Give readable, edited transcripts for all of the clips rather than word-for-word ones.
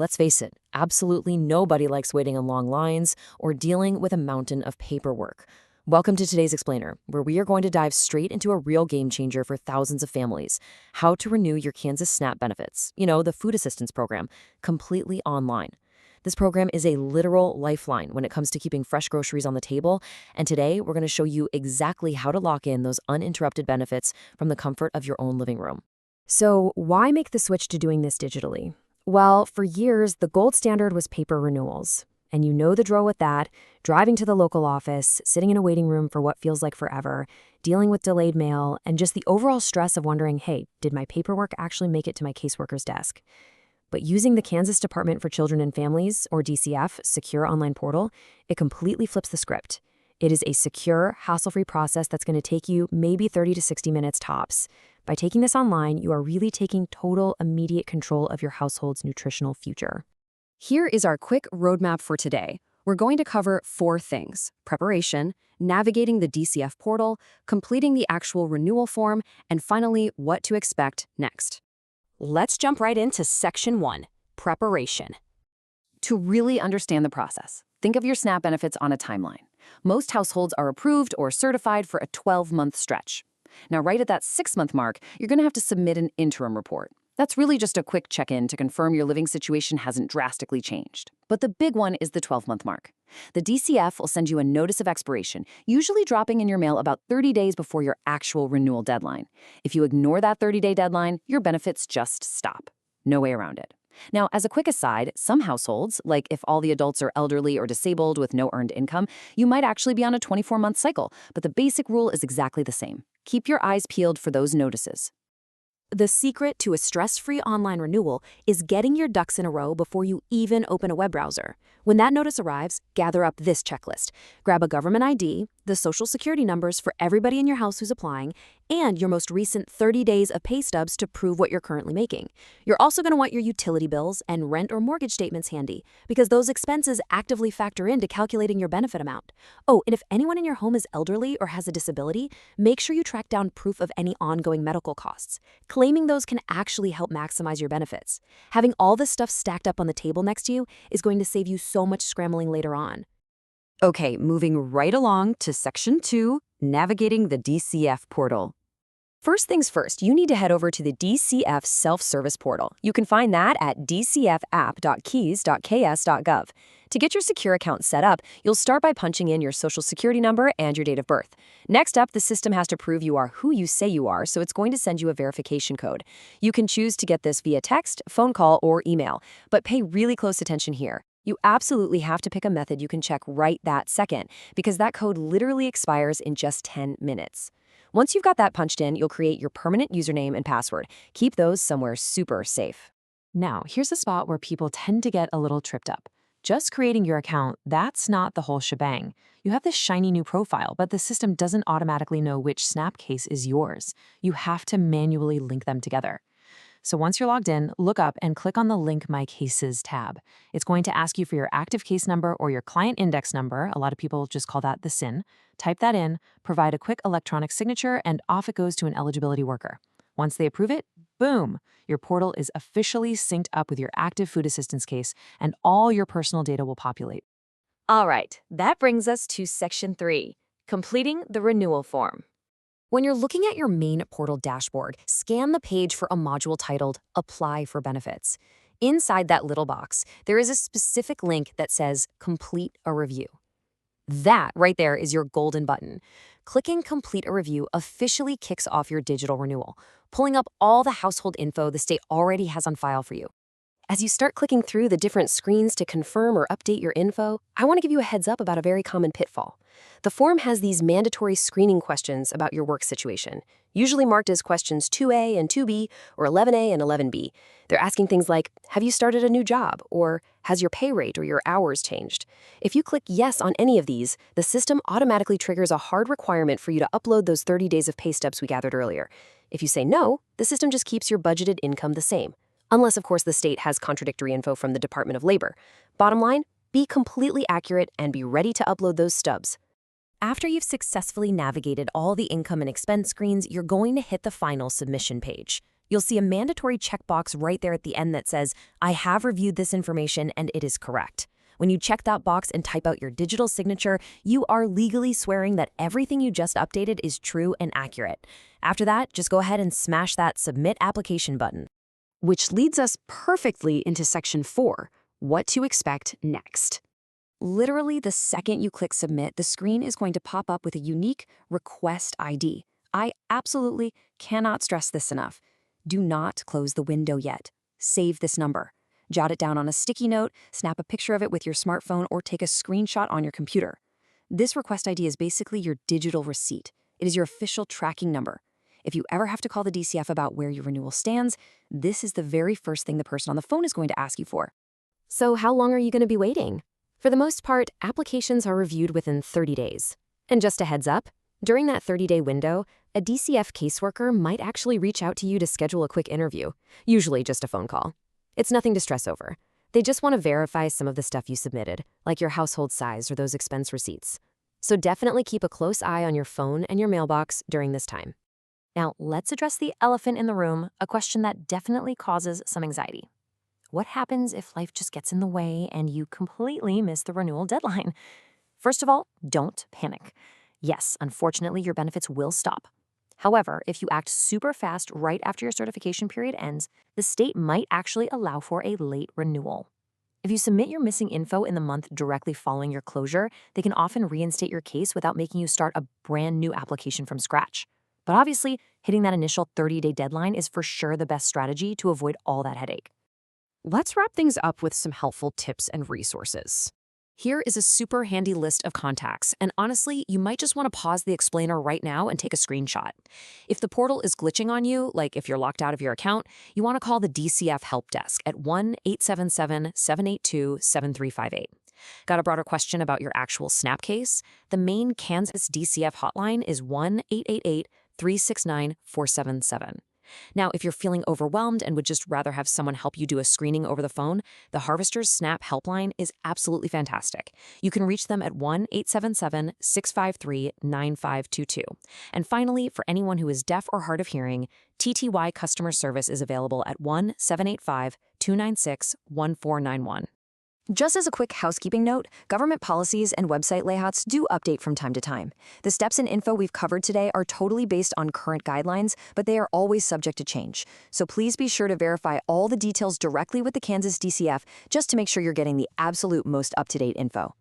let's face it, absolutely nobody likes waiting in long lines or dealing with a mountain of paperwork. Welcome to today's Explainer, where we are going to dive straight into a real game changer for thousands of families: how to renew your Kansas SNAP benefits, the food assistance program, completely online. This program is a literal lifeline when it comes to keeping fresh groceries on the table, and today we're going to show you exactly how to lock in those uninterrupted benefits from the comfort of your own living room. So why make the switch to doing this digitally? Well, for years, the gold standard was paper renewals. And you know the drill with that: driving to the local office, sitting in a waiting room for what feels like forever, dealing with delayed mail, and just the overall stress of wondering, hey, did my paperwork actually make it to my caseworker's desk? But using the Kansas Department for Children and Families, or DCF, secure online portal, it completely flips the script. It is a secure, hassle-free process that's going to take you maybe 30 to 60 minutes tops. By taking this online, you are really taking total, immediate control of your household's nutritional future. Here is our quick roadmap for today. We're going to cover 4 things: preparation, navigating the DCF portal, completing the actual renewal form, and finally, what to expect next. Let's jump right into Section 1, preparation. To really understand the process, think of your SNAP benefits on a timeline. Most households are approved or certified for a 12-month stretch. Now, right at that 6-month mark, you're going to have to submit an interim report. That's really just a quick check-in to confirm your living situation hasn't drastically changed. But the big one is the 12-month mark. The DCF will send you a notice of expiration, usually dropping in your mail about 30 days before your actual renewal deadline. If you ignore that 30-day deadline, your benefits just stop. No way around it. Now, as a quick aside, some households, like if all the adults are elderly or disabled with no earned income, you might actually be on a 24-month cycle, but the basic rule is exactly the same. Keep your eyes peeled for those notices. The secret to a stress-free online renewal is getting your ducks in a row before you even open a web browser. When that notice arrives, gather up this checklist. Grab a government ID, the social security numbers for everybody in your house who's applying, and your most recent 30 days of pay stubs to prove what you're currently making. You're also going to want your utility bills and rent or mortgage statements handy, because those expenses actively factor into calculating your benefit amount. Oh, and if anyone in your home is elderly or has a disability, make sure you track down proof of any ongoing medical costs. Claiming those can actually help maximize your benefits. Having all this stuff stacked up on the table next to you is going to save you so much scrambling later on. Okay, moving right along to Section 2, navigating the DCF portal. First things first, you need to head over to the DCF self-service portal. You can find that at dcfapp.keys.ks.gov. To get your secure account set up, you'll start by punching in your social security number and your date of birth. Next up, the system has to prove you are who you say you are, so it's going to send you a verification code. You can choose to get this via text, phone call, or email, but pay really close attention here. You absolutely have to pick a method you can check right that second, because that code literally expires in just 10 minutes. Once you've got that punched in, you'll create your permanent username and password. Keep those somewhere super safe. Now, here's a spot where people tend to get a little tripped up. Just creating your account, that's not the whole shebang. You have this shiny new profile, but the system doesn't automatically know which SNAP case is yours. You have to manually link them together. So once you're logged in, look up and click on the Link My Cases tab. It's going to ask you for your active case number or your client index number. A lot of people just call that the SIN. Type that in, provide a quick electronic signature, and off it goes to an eligibility worker. Once they approve it, boom, your portal is officially synced up with your active food assistance case, and all your personal data will populate. All right, that brings us to Section 3, completing the renewal form. When you're looking at your main portal dashboard, scan the page for a module titled Apply for Benefits. Inside that little box, there is a specific link that says Complete a Review. That right there is your golden button. Clicking Complete a Review officially kicks off your digital renewal, pulling up all the household info the state already has on file for you. As you start clicking through the different screens to confirm or update your info, I want to give you a heads up about a very common pitfall. The form has these mandatory screening questions about your work situation, usually marked as questions 2A and 2B or 11A and 11B. They're asking things like, have you started a new job? Or has your pay rate or your hours changed? If you click yes on any of these, the system automatically triggers a hard requirement for you to upload those 30 days of pay stubs we gathered earlier. If you say no, the system just keeps your budgeted income the same. Unless, of course, the state has contradictory info from the Department of Labor. Bottom line, be completely accurate and be ready to upload those stubs. After you've successfully navigated all the income and expense screens, you're going to hit the final submission page. You'll see a mandatory checkbox right there at the end that says, I have reviewed this information and it is correct. When you check that box and type out your digital signature, you are legally swearing that everything you just updated is true and accurate. After that, just go ahead and smash that Submit Application button. Which leads us perfectly into Section 4, what to expect next. Literally, the second you click Submit, the screen is going to pop up with a unique Request ID. I absolutely cannot stress this enough. Do not close the window yet. Save this number. Jot it down on a sticky note, snap a picture of it with your smartphone, or take a screenshot on your computer. This Request ID is basically your digital receipt. It is your official tracking number. If you ever have to call the DCF about where your renewal stands, this is the very first thing the person on the phone is going to ask you for. So how long are you going to be waiting? For the most part, applications are reviewed within 30 days. And just a heads up, during that 30-day window, a DCF caseworker might actually reach out to you to schedule a quick interview, usually just a phone call. It's nothing to stress over. They just want to verify some of the stuff you submitted, like your household size or those expense receipts. So definitely keep a close eye on your phone and your mailbox during this time. Now, let's address the elephant in the room, a question that definitely causes some anxiety. What happens if life just gets in the way and you completely miss the renewal deadline? First of all, don't panic. Yes, unfortunately, your benefits will stop. However, if you act super fast right after your certification period ends, the state might actually allow for a late renewal. If you submit your missing info in the month directly following your closure, they can often reinstate your case without making you start a brand new application from scratch. But obviously, hitting that initial 30-day deadline is for sure the best strategy to avoid all that headache. Let's wrap things up with some helpful tips and resources. Here is a super handy list of contacts, and honestly, you might just want to pause the explainer right now and take a screenshot. If the portal is glitching on you, like if you're locked out of your account, you want to call the DCF Help Desk at 1-877-782-7358. Got a broader question about your actual SNAP case? The main Kansas DCF hotline is 1-888-369-477. Now, if you're feeling overwhelmed and would just rather have someone help you do a screening over the phone, the Harvester's SNAP helpline is absolutely fantastic. You can reach them at 1-877-653-9522. And finally, for anyone who is deaf or hard of hearing, TTY customer service is available at 1-785-296-1491. Just as a quick housekeeping note, government policies and website layouts do update from time to time. The steps and info we've covered today are totally based on current guidelines, but they are always subject to change. So please be sure to verify all the details directly with the Kansas DCF just to make sure you're getting the absolute most up-to-date info.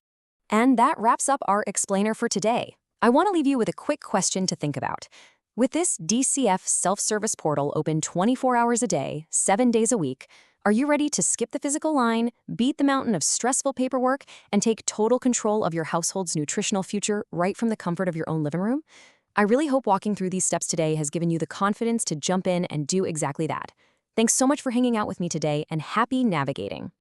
And that wraps up our explainer for today. I want to leave you with a quick question to think about. With this DCF self-service portal open 24 hours a day, 7 days a week, are you ready to skip the physical line, beat the mountain of stressful paperwork, and take total control of your household's nutritional future right from the comfort of your own living room? I really hope walking through these steps today has given you the confidence to jump in and do exactly that. Thanks so much for hanging out with me today, and happy navigating.